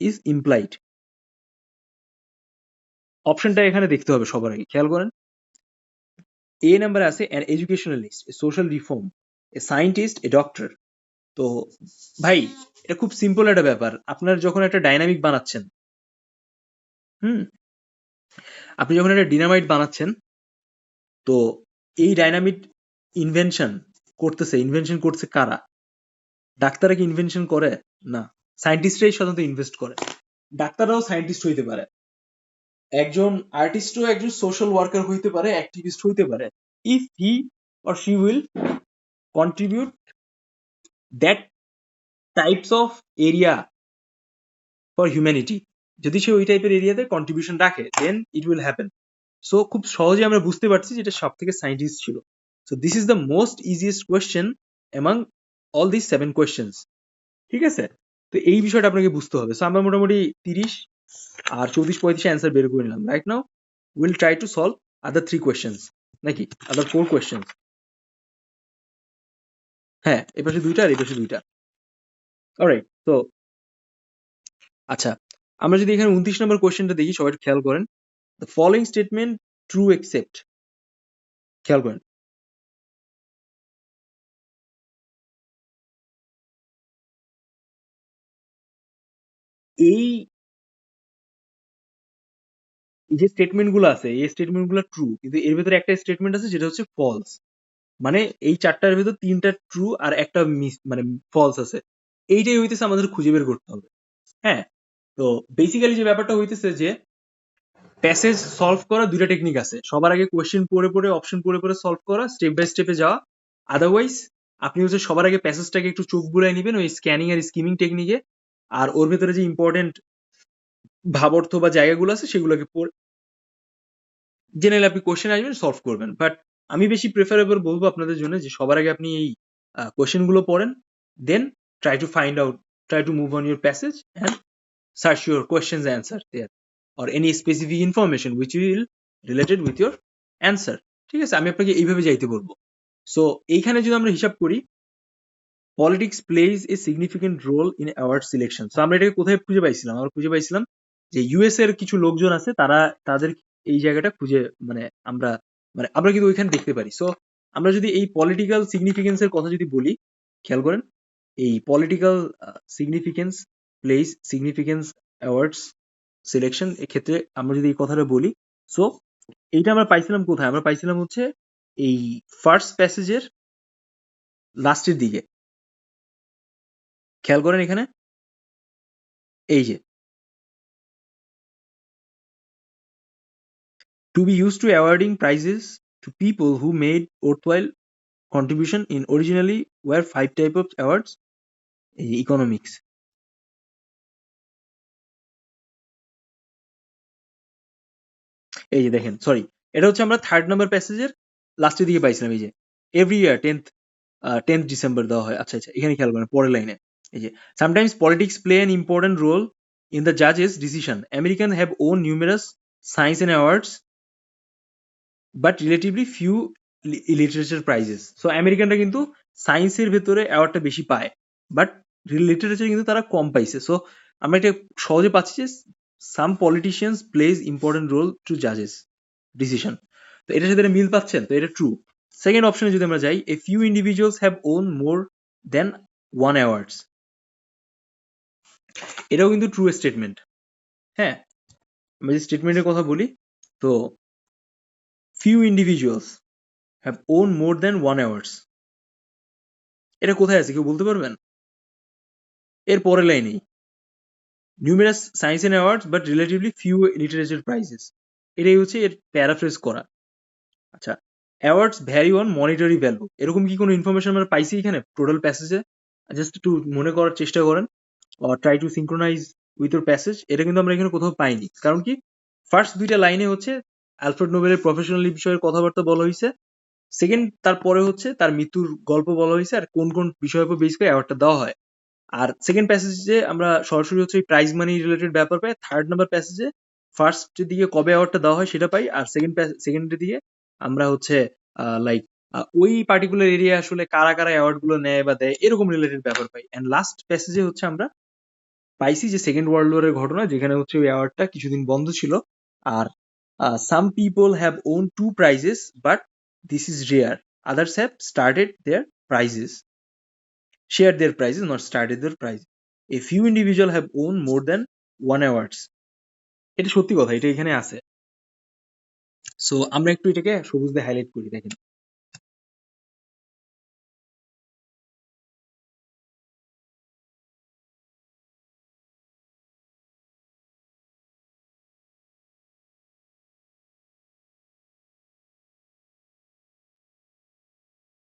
is implied. অপশনটা এখানে দেখতে হবে সবার আগে, খেয়াল করেন। এ নাম্বারে আছে an educationalist, a social reform, a scientist, a doctor. তো ভাই এটা খুব সিম্পল একটা ব্যাপার। আপনার যখন একটা ডাইনামিক বানাচ্ছেন, হুম, আপনি যখন একটা ডিনামাইট বানাচ্ছেন, তো এই ডাইনামিক ইনভেনশন করছে কারা? ডাক্তাররা কি ইনভেনশন করে? না, সায়েন্টিস্টরাই সাধারণত ইনভেস্ট করে। ডাক্তাররাও সায়েন্টিস্ট হইতে পারে, একজন আর্টিস্টও একজন সোশ্যাল ওয়ার্কার হইতে পারে, অ্যাক্টিভিস্ট হইতে পারে, if he or she will contribute that types of area for humanity. যদি সে ওই টাইপের এরিয়াতে কন্ট্রিবিউশন রাখে, দেন ইট উইল হ্যাপেন। সো খুব সহজে আমরা বুঝতে পারছি যে এটা সব থেকে সায়েন্টিস্ট ছিল। So this is the most easiest question among all this 7 questions. ঠিক আছে, তো এই বিষয়টা আপনাকে বুঝতে হবে। সো আমরা মোটামুটি 30 আর 34-35 অ্যান্সার বের করে নিলাম। Right now will try to solve other 3 questions, নাকি আদার 4 কোয়েশ্চেন্স। হ্যাঁ, এই পাশে 2টা আর এই পাশে 2টা। অলরাইট, তো আচ্ছা, আমরা যদি এখানে 29 নম্বর কোয়েশ্চেনটা দেখি, সবাই একটু খেয়াল করেন। The following statement true except. খেয়াল করেন, এই যে স্টেটমেন্ট গুলো আছে, এই স্টেটমেন্ট গুলো ট্রু, কিন্তু এর ভেতরে একটা স্টেটমেন্ট আছে যেটা হচ্ছে ফলস। মানে এই 4টার ভেতর 3টা ট্রু আর একটা মিস মানে ফলস আছে। এইটাই হইতেছে আমাদের খুঁজে বের করতে হবে। হ্যাঁ, তো বেসিক্যালি যে ব্যাপারটা হইতেছে যে প্যাসেজ সলভ করা 2টা টেকনিক আছে। সবার আগে কোয়েশ্চেন পড়ে পড়ে, অপশন পড়ে পড়ে সলভ করা, স্টেপ বাই স্টেপে যাওয়া। আদারওয়াইজ আপনি হচ্ছে সবার আগে প্যাসেজটাকে একটু চোখ বুলাই নেবেন ওই স্ক্যানিং আর স্কিমিং টেকনিকে, আর ওর ভেতরে যে ইম্পর্টেন্ট ভাবার্থ বা জায়গাগুলো আছে সেগুলোকে জেনারেলি আপনি কোশ্চেন আসবেন, সলভ করবেন। বাট আমি বেশি প্রেফারেবল বলবো আপনাদের জন্য যে সবার আগে আপনি এই কোশ্চেন গুলো পড়েন, then try to move on your passage and search your questions answer there or any specific information which will related with your answer. ঠিক আছে, আমি আপনাকে এইভাবে যাইতে বলবো। সো এইখানে যদি আমরা হিসাব করি, politics plays a significant role in award selection. So আমরা এটাকে কোথায় খুঁজে পাইছিলাম? আমরা খুঁজে পাইছিলাম যে ইউএস এর কিছু লোকজন আছে, তাদের এই জায়গাটা খুঁজে আমরা কিন্তু ওইখানে দেখতে পারি। সো আমরা যদি এই পলিটিক্যাল সিগনিফিকেন্স এর কথা যদি বলি, খেয়াল করেন, এই political significance place significance awards selection, এক্ষেত্রে আমরা যদি এই কথাটা বলি, সো এইটা আমরা পাইছিলাম কোথায়? আমরা পাইছিলাম হচ্ছে এই ফার্স্ট প্যাসেজের লাস্টের দিকে। খেয়াল করেন এখানে, এই যে to be used to awarding prizes to people who made worthwhile contribution in originally were 5 type of awards. এই যে economics, এই যে দেখেন, সরি, এটা হচ্ছে আমরা 3rd নাম্বার প্যাসেজের লাস্টের দিকে পাইছিলাম। এই যে এভরি ইয়ার 10th ডিসেম্বর দেওয়া হয়। আচ্ছা আচ্ছা, এখানে খেয়াল করেন পরের লাইনে, এই যে sometimes politics play an important role in the judge's decision. Americans have won numerous science and awards but relatively few literature prices. So আমেরিকানরা কিন্তু সায়েন্সের ভেতরে অ্যাওয়ার্ডটা বেশি পায়, বাট লিটারেচার কিন্তু তারা কম পাইছে। সো আমরা এটা সহজে পাচ্ছি যে some politicians plays important role to জাজেস ডিসিশন। তো এটার সাথে এটা মিল পাচ্ছেন, তো এটা ট্রু। সেকেন্ড অপশনে যদি আমরা যাই, a few individuals have won more than one awards, এটাও কিন্তু ট্রু স্টেটমেন্ট। হ্যাঁ, আমরা যে স্টেটমেন্টের কথা বলি, তো few individuals have won more than one awards, এটা কোথায় আছে কেউ বলতে পারবেন? এর পরের লাইনেই, numerous science and awards but relatively few literature prizes, এটাই হচ্ছে এর প্যারাফ্রেজ করা। আচ্ছা, awards vary on monetary value, এরকম কি কোনো ইনফরমেশন আমরা পাইছি এখানে টোটাল প্যাসেজে? জাস্ট একটু মনে করার চেষ্টা করেন, or try to synchronize with your passage। এটা কিন্তু আমরা এখানে কোথাও পাইনি। কারণ কি, ফার্স্ট 2টা লাইনে হচ্ছে অ্যালফ্রেড নোবেলের প্রফেশনাল বিষয়ের কথাবার্তা বলা হয়েছে, সেকেন্ড, তারপরে হচ্ছে তার মৃত্যুর গল্প বলা হয়েছে আর কোন কোন বিষয়ের উপর বেস করে অ্যাওয়ার্ডটা দেওয়া হয়। আর সেকেন্ড প্যাসেজে আমরা সরাসরি হচ্ছে প্রাইজ মানি রিলেটেড ব্যাপার পাই। থার্ড নাম্বার প্যাসেজে ফার্স্ট দিকে কবে অ্যাওয়ার্ডটা দেওয়া হয় সেটা পাই, আর সেকেন্ডের দিকে আমরা হচ্ছে লাইক ওই পার্টিকুলার এরিয়া আসলে কারা কারা অ্যাওয়ার্ড গুলো নেয় বা দেয় এরকম রিলেটেড ব্যাপার পাই। অ্যান্ড লাস্ট প্যাসেজে হচ্ছে আমরা পাইছি যে সেকেন্ড ওয়ার্ল্ড ওয়ারের ঘটনা, যেখানে হচ্ছে ওই অ্যাওয়ার্ডটা কিছুদিন বন্ধ ছিল। আর some people have won two prizes but this is rare, others have started their prizes, share their prizes, not started their prize. A few individuals have won more than one awards. এটা সত্যি কথা, এটা এখানে আছে। So আমরা একটু এটাকে সবুজ দিয়ে হাইলাইট করি, দেখেন।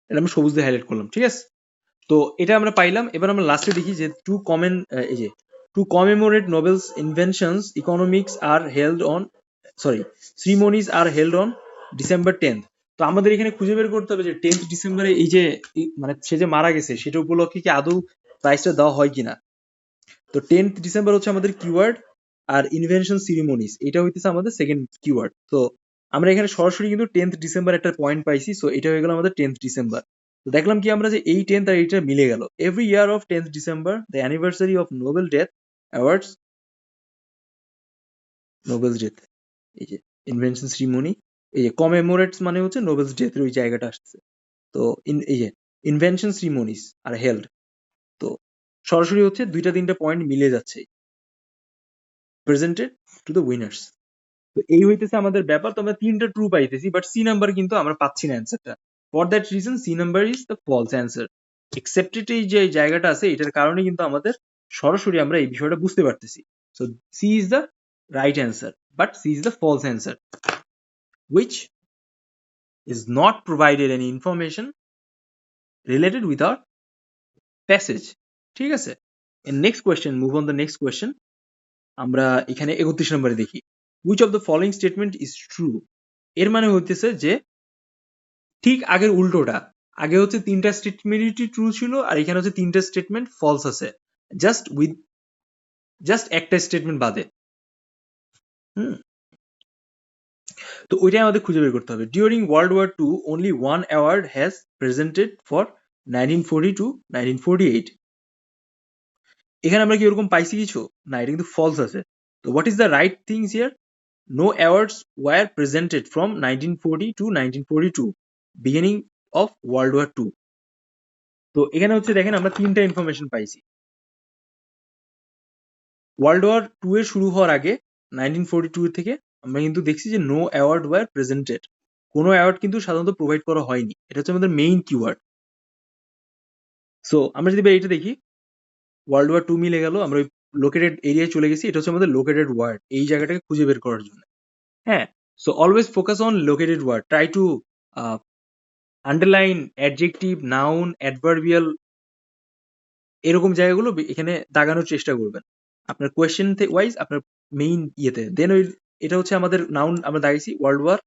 এটা আমরা সবুজ দিয়ে হাইলাইট করলাম, ঠিক আছে। তো এটা আমরা পাইলাম। এবার আমরা লাস্টে দেখি যে এই যে to commemorate Nobel's inventions economics are held on ceremonies are held on December 10th. তো আমাদের এখানে খুঁজে বের করতে হবে যে 10th ডিসেম্বরে এই যে মানে সে যে মারা গেছে সেটা উপলক্ষে কি আদৌ প্রাইসটা দেওয়া হয় কিনা। তো 10th ডিসেম্বর হচ্ছে আমাদের কিওয়ার্ড, আর ইনভেনশন সিরিমনিস এটা হইতেছে আমাদের সেকেন্ড কিওয়ার্ড। তো আমরা এখানে সরাসরি কিন্তু 10th ডিসেম্বর একটা পয়েন্ট পাইছি, সো এটা হয়ে গেল আমাদের 10th ডিসেম্বর। তো দেখলাম কি আমরা যে এই 10th আর এইটা মিলে গেল। Every year of 10th December the anniversary of Nobel death awards, novels death, এই যে ইনভেনশন সিরিমনি, এই যে কমেমোরেটস মানে হচ্ছে নোবেলস ডেথের ওই জায়গাটা আসছে। তো এই যে ইনভেনশন সিরিমনিস আর হেল্ড, তো সরাসরি হচ্ছে দুইটা তিনটা পয়েন্ট মিলে যাচ্ছে, প্রেজেন্টেড টু দ্য উইনার্স। তো এই হইতেছে আমাদের ব্যাপার। তো আমরা তিনটা ট্রু পাইতেছি, বাট সি নাম্বার কিন্তু আমরা পাচ্ছি না অ্যান্সারটা। For that reason C number is the false answer. Excepted এই যে জায়গাটা আছে এটার কারণে কিন্তু আমাদের সরাসরি আমরা এই বিষয়টা বুঝতে পারতেছি। So C is the right answer, but C is the false answer, which is not provided any information related with our passage, ঠিক আছে। Next question, move on the next question. আমরা এখানে 31 নম্বরে দেখি, which of the following statement is true। এর মানে হইতেছে যে ঠিক আগের উল্টোটা। আগে হচ্ছে তিনটা স্টেটমেন্টই ট্রু ছিল, আর এখানে হচ্ছে তিনটা স্টেটমেন্ট ফলস আছে, জাস্ট একটা স্টেটমেন্ট বাদে। হুম, তো ওইটাই আমাদের খুঁজে বের করতে হবে। During world war two only one award has presented for 1940 to 1948। এখানে আমরা কি ওরকম পাইছি কিছু? না, এটা কিন্তু ফলস আছে। তো what is the right things here? No awards were presented from 1940 to 1942, beginning of world war two. তো এখানে হচ্ছে দেখেন আমরা তিনটা ইনফরমেশন পাইছি। ওয়ার্ল্ড ওয়ার টু এর শুরু হওয়ার আগে 1942 থেকে আমরা কিন্তু দেখছি যে নো অ্যাওয়ার্ড ওয়ার প্রেজেন্টেড, কোনো অ্যাওয়ার্ড কিন্তু সাধারণত প্রোভাইড করা হয়নি। এটা হচ্ছে আমাদের মেইন কিওয়ার্ড। সো আমরা যদি এটা দেখি, ওয়ার্ল্ড ওয়ার টু মিলে গেল, আমরা ওই লোকেটেড এরিয়ায় চলে গেছি। এটা হচ্ছে আমাদের লোকেটেড ওয়ার্ড, এই জায়গাটাকে খুঁজে বের করার জন্য। হ্যাঁ, so always focus on located word, try to underline adjective, noun, adverbial, এরকম জায়গাগুলো এখানে দাগানোর চেষ্টা করবেন আপনার কোয়েশ্চেন ওয়াইজ, আপনার মেইন ইয়েতে। দেন ওই এটা হচ্ছে আমাদের নাউন আমরা দাগাইছি ওয়ার্ল্ড ওয়ার।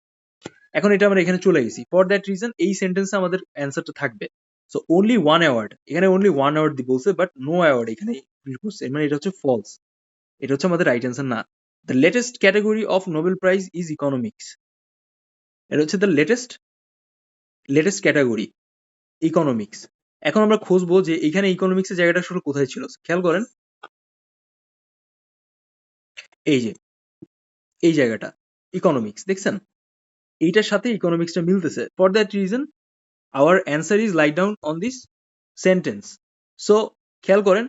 এখন এটা আমরা এখানে চলে গেছি। ফর দ্যাট রিজন এই সেন্টেন্সে আমাদের অ্যান্সারটা থাকবে। সো অনলি ওয়ান অ্যাওয়ার্ড, এখানে অনলি ওয়ান অ্যাওয়ার্ড বলছে, বাট নো অ্যাওয়ার্ড এখানে বলছে, মানে এটা হচ্ছে ফলস। এটা হচ্ছে আমাদের রাইট অ্যান্সার না। The latest category of Nobel prize is economics. এটা হচ্ছে দ্য লেটেস্ট ক্যাটাগরি ইকোনমিক্স। এখন আমরা খুঁজবো যে এখানে ইকোনমিক্সের জায়গাটা শুরু কোথায় ছিল। খেয়াল করেন, এই যে এই জায়গাটা ইকোনমিক্স দেখছেন, এইটার সাথে ইকোনমিক্সটা মিলতেছে। For that reason hour answer is light down on this sentence. So খেয়াল করেন,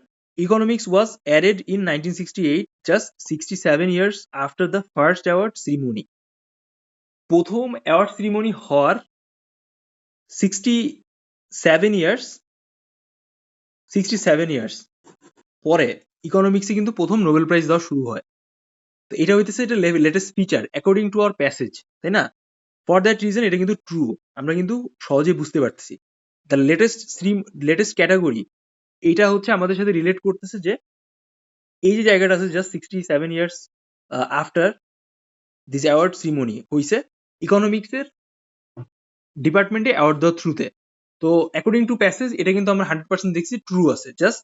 economics was added in 1968, just 67 years after the first award ceremony. প্রথম অ্যাওয়ার্ড সিরিমনি হওয়ার 67 years পরে ইকোনমিক্সে কিন্তু প্রথম নোবেল প্রাইজ দেওয়া শুরু হয়। তো এটা হইতেছে এটা latest feature according to our passage, তাই না? ফর দ্যাট রিজন এটা কিন্তু ট্রু, আমরা কিন্তু সহজে বুঝতে পারতেছি। দ্য লেটেস্ট ক্যাটাগরি, এইটা হচ্ছে আমাদের সাথে রিলেট করতেছে যে এই যে জায়গাটা আছে, just 67 years after this award ceremony হইছে, ইকোনমিক্সের ডিপার্টমেন্টে অ্যাওয়ার্ড দেওয়ার থ্রুতে। তো অ্যাকর্ডিং টু প্যাসেজ এটা কিন্তু আমরা 100% দেখছি ট্রু আছে। Just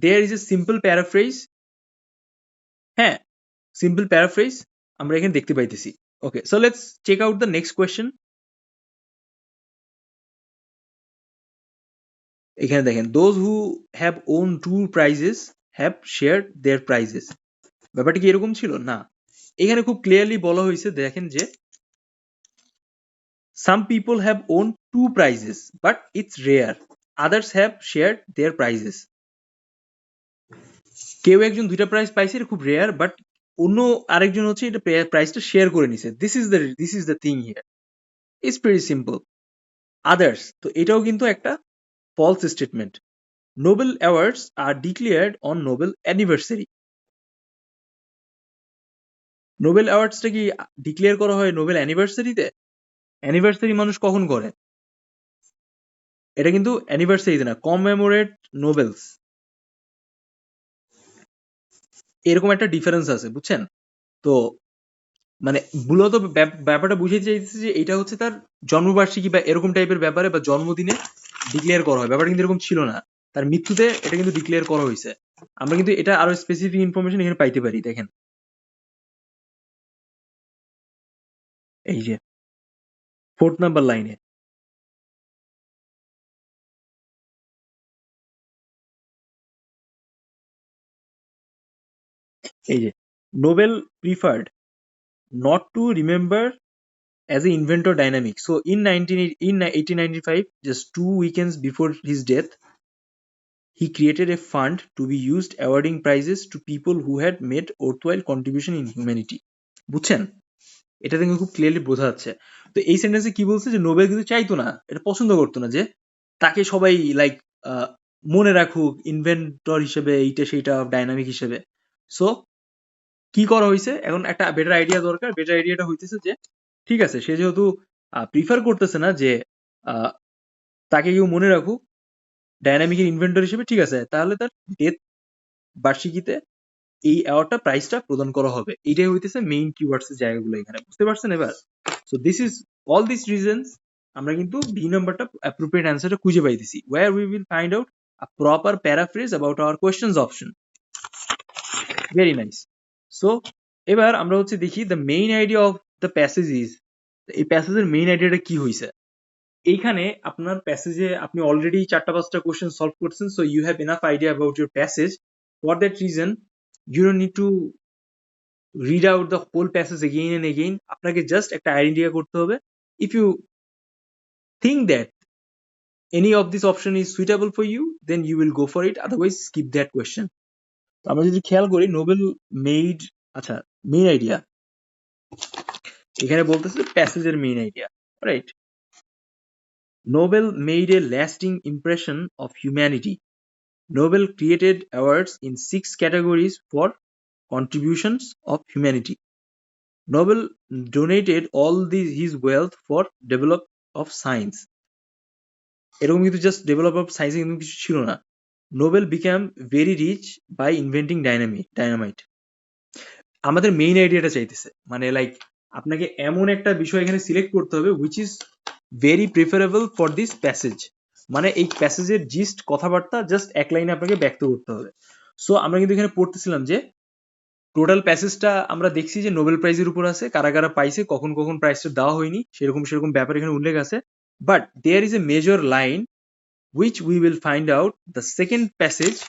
there is a simple paraphrase, হ্যাঁ, সিম্পল প্যারাফ্রেজ আমরা এখানে দেখতে পাইতেছি। Okay, so let's check out the next question. এখানে দেখেন, those who have won two prizes have shared their prizes. ব্যাপারটা কি এরকম ছিল? না, এখানে খুব ক্লিয়ারলি বলা হয়েছে, দেখেন যে some people have won two prizes but it's rare, others have shared their prizes. কেউ একজন দুইটা প্রাইজ পাইছে, এটা খুব রেয়ার, বাট অন্য আরেকজন হচ্ছে এটা প্রাইজটা শেয়ার করে নিছে। This is the thing here, it's very simple. Others, তো এটাও কিন্তু একটা false statement. Nobel awards are declared on Nobel anniversary. Nobel অ্যাওয়ার্ডসটা কি ডিক্লেয়ার করা হয় নোবেল অ্যানিভার্সারিতে? অ্যানিভার্সারি মানুষ কখন করে? এটা কিন্তু অ্যানিভার্সারিতে না, কমেমোরেট নোবেলস, এরকম একটা ডিফারেন্স আছে, বুঝছেন? তো মানে মূলত ব্যাপারটা বুঝাইতে চাইতেছে যে এটা হচ্ছে তার জন্মবার্ষিকী বা এরকম টাইপের ব্যাপারে বা জন্মদিনে ডিক্লেয়ার করা হয়। ব্যাপারটা কিন্তু এরকম ছিল না, তার মৃত্যুতে এটা কিন্তু ডিক্লেয়ার করা হয়েছে। আমরা কিন্তু এটা আরো স্পেসিফিক ইনফরমেশন এখানে পাইতে পারি। দেখেন এই যে 4th নাম্বার লাইনে, এই যে Nobel preferred not to remember as an inventor dynamic. So in 1895, just 2 weekends before his death, he created a fund to be used awarding prizes to people who had made worthwhile contribution in humanity. বুঝছেন? এটা থেকে খুব clearly বোঝা যাচ্ছে। তো এই সেন্টেন্সে কি বলছে যে নোবেল কিন্তু চাইতো না, এটা পছন্দ করতো না যে তাকে সবাই লাইক মনে রাখুক ইনভেন্টর হিসেবে, এইটা সেইটা ডাইনামিক হিসেবে। সো কি করা হয়েছে, এখন একটা বেটার আইডিয়া দরকার। বেটার আইডিয়াটা হইতেছে যে ঠিক আছে, সে যেহেতু প্রিফার করতেছে না যে আহ, তাকে কেউ মনে রাখুক ডায়নামিকের ইনভেন্টর হিসেবে, ঠিক আছে, তাহলে তার ডেথ বার্ষিকীতে এই অ্যাওয়ার্ডটা প্রাইজটা প্রদান করা হবে। এইটাই হইতেছে মেইন কিওয়ার্ডস এর জায়গাগুলো এখানে, বুঝতে পারছেন এবার? So this is all this reasons, আমরা কিন্তু বি নাম্বারটা অ্যাপ্রোপ্রিয়েট অ্যান্সারটা খুঁজে পাইতেছি, where we will find out a proper paraphrase about our questions option. Very nice. So এবার আমরা হচ্ছে দেখি the main idea of the passage is, এই প্যাসেজের মেইন আইডিয়াটা কি হয়েছে। এইখানে আপনার প্যাসেজে আপনি অলরেডি 4টা-5টা কোশ্চেন সলভ করছেন, so you have enough idea about your passage. For that reason you don't need to read out the whole passage again and again. আপনাকে জাস্ট একটা আইডিয়া করতে হবে। If you think that any of this option is suitable for you, then you will go for it, otherwise skip that question. আমরা যদি খেয়াল করি Nobel made, আচ্ছা main idea এখানে বলতেছে প্যাসেজের main idea, right? Nobel made a lasting impression of humanity. Nobel created awards in 6 categories for contributions of humanity. Nobel donated all his wealth for develop of science. এরকম কিন্তু just develop of science কিন্তু কিছু ছিল না। Nobel became very rich by inventing dynamite. আমাদের main আইডিয়াটা চাইতেছে, মানে লাইক আপনাকে এমন একটা বিষয় এখানে সিলেক্ট করতে হবে which is very preferable for this passage. মানে এই প্যাসেজের জিস্ট কথাবার্তা জাস্ট এক লাইনে আপনাকে ব্যক্ত করতে হবে। সো আমরা কিন্তু এখানে পড়তেছিলাম যে টোটাল প্যাসেজটা আমরা দেখছি যে নোবেল প্রাইজের উপর আছে, কারা কারা পাইছে, কখন কখন প্রাইজটা দেওয়া হয়নি, সেরকম ব্যাপার এখানে উল্লেখ আছে। But there is a major line which we will find out the second passage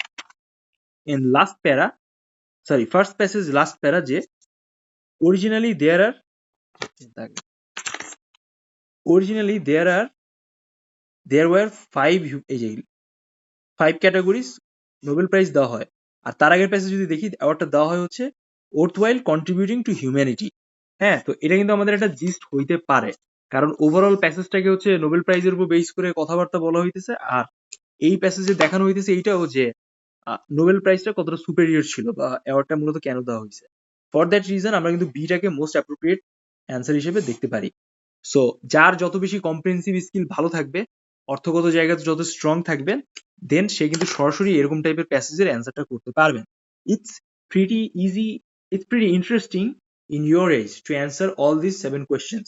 in last para, sorry, first passage last para, যে originally there were 5 categories Nobel prize দেওয়া হয়। আর তার আগের প্যাসেজ যদি দেখি, অ্যাওয়ার্ডটা দেওয়া হয় হচ্ছে worthwhile contributing to humanity। হ্যাঁ, তো এটা কিন্তু আমাদের একটা জিস্ট হইতে পারে, কারণ ওভারঅল প্যাসেজটাকে হচ্ছে নোবেল প্রাইজের উপর বেস করে কথাবার্তা বলা হইতেছে। আর এই প্যাসেজে দেখানো হইতেছে এইটাও যে নোবেল প্রাইজটা কতটা সুপেরিয়র ছিল বা অ্যাওয়ার্ডটা মূলত কেন দেওয়া হয়েছে। ফর দ্যাট রিজন আমরা কিন্তু বিটাকে মোস্ট অ্যাপ্রোপ্রিয়েট অ্যান্সার হিসেবে দেখতে পারি। সো যার যত বেশি কম্প্রিহেনসিভ স্কিল ভালো থাকবে, অর্থগত জায়গাতে যত স্ট্রং থাকবেন, দেন সে কিন্তু সরাসরি এরকম টাইপের প্যাসেজের অ্যান্সারটা করতে পারবেন। It's pretty easy, it's pretty interesting in your age to answer all this 7 questions.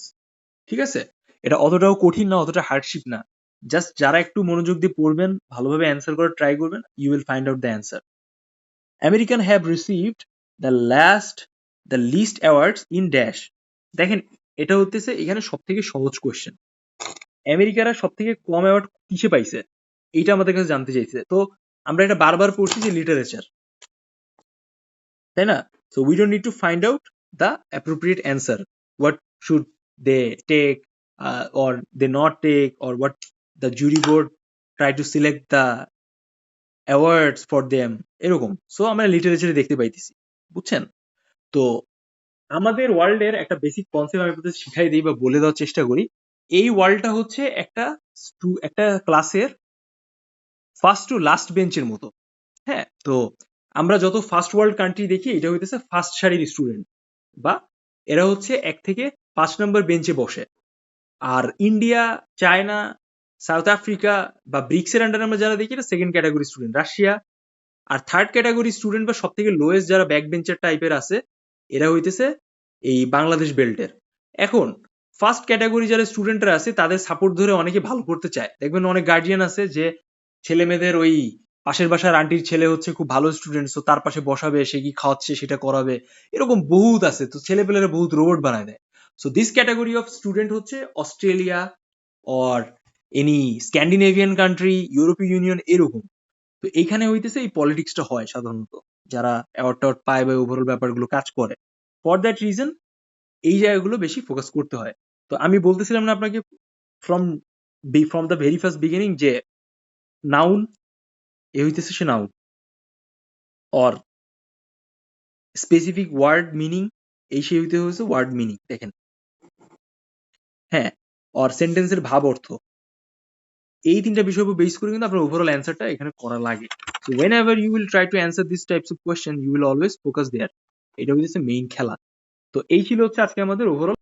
ঠিক আছে, এটা অতটাও কঠিন না, অতটা হার্ডশিপ না। জাস্ট যারা একটু মনোযোগ দিয়ে পড়বেন, ভালোভাবে অ্যান্সার করার ট্রাই করবেন, you will find out the answer. American have received the list awards in dash. দেখেন, এটা হতেছে এখানে সব থেকে সহজ কোয়েশ্চেন। আমেরিকারা সব থেকে কম অ্যাওয়ার্ড কিসে পাইছে, এইটা আমাদের কাছে জানতে চাইছে। তো আমরা এটা বারবার পড়ছি যে লিটারেচার, তাই না? So we don't need to find out the appropriate answer, what should they take or they not take, or what the jury board try to select the awards for them, এরকম। So আমরা লিটারেচারে দেখতে পাইতেছি, বুঝছেন? তো আমাদের ওয়ার্ল্ডের একটা বেসিক কনসেপ্ট আমি আপনাদের শিখাই দিই বা বলে দেওয়ার চেষ্টা করি। এই ওয়ার্ল্ডটা হচ্ছে একটা ক্লাসের ফার্স্ট টু লাস্ট বেঞ্চের মতো। হ্যাঁ, তো আমরা যত ফার্স্ট ওয়ার্ল্ড কান্ট্রি দেখি, এটা হইতেছে ফার্স্ট সারির স্টুডেন্ট, বা এরা হচ্ছে 1 থেকে 5 নম্বর বেঞ্চে বসে। আর ইন্ডিয়া, চায়না, সাউথ আফ্রিকা বা ব্রিক্সের আন্ডারে আমরা যারা দেখি, এটা সেকেন্ড ক্যাটাগরি স্টুডেন্ট। রাশিয়া আর থার্ড ক্যাটাগরি স্টুডেন্ট বা সব থেকে লোয়েস্ট যারা ব্যাক বেঞ্চার টাইপের আছে, এরা হইতেছে এই বাংলাদেশ বেল্টের। এখন ফার্স্ট ক্যাটাগরি যারা স্টুডেন্টরা আছে, তাদের সাপোর্ট ধরে অনেকে ভালো করতে চায়। দেখবেন অনেক গার্জিয়ান আছে যে ছেলে মেয়েদের ওই পাশের বাসার আন্টির ছেলে হচ্ছে খুব ভালো স্টুডেন্ট, তো তার পাশে বসাবে, সে কি খাওয়াচ্ছে সেটা করাবে, এরকম বহুত আছে। তো ছেলেপেলেরা বহুত রোবট বানায় দেয়। So this category of student হচ্ছে Australia or any Scandinavian country, ইউরোপীয় ইউনিয়ন, এরকম। তো এইখানে হইতেছে এই পলিটিক্সটা হয় সাধারণত, যারা অ্যাওয়ার্ড টাওয়ার্ড পায় বা ওভারঅল ব্যাপারগুলো কাজ করে। ফর দ্যাট রিজন এই জায়গাগুলো বেশি ফোকাস করতে হয়। তো আমি বলতেছিলাম না আপনাকে from from the very first beginning যে নাউন, এ হইতেছে সে noun, or specific word meaning, এই সে হইতে হয়েছে ওয়ার্ড মিনিং। দেখেন, হ্যাঁ, অর সেন্টেন্সের ভাব অর্থ, এই তিনটা বিষয়ের উপর বেস করে কিন্তু আপনার ওভারঅল অ্যান্সারটা এখানে করা লাগে। So whenever you will try to answer this types of question, you will always focus there. এটা হচ্ছে মেইন খেলা। তো এই ছিল হচ্ছে আজকে আমাদের ওভারঅল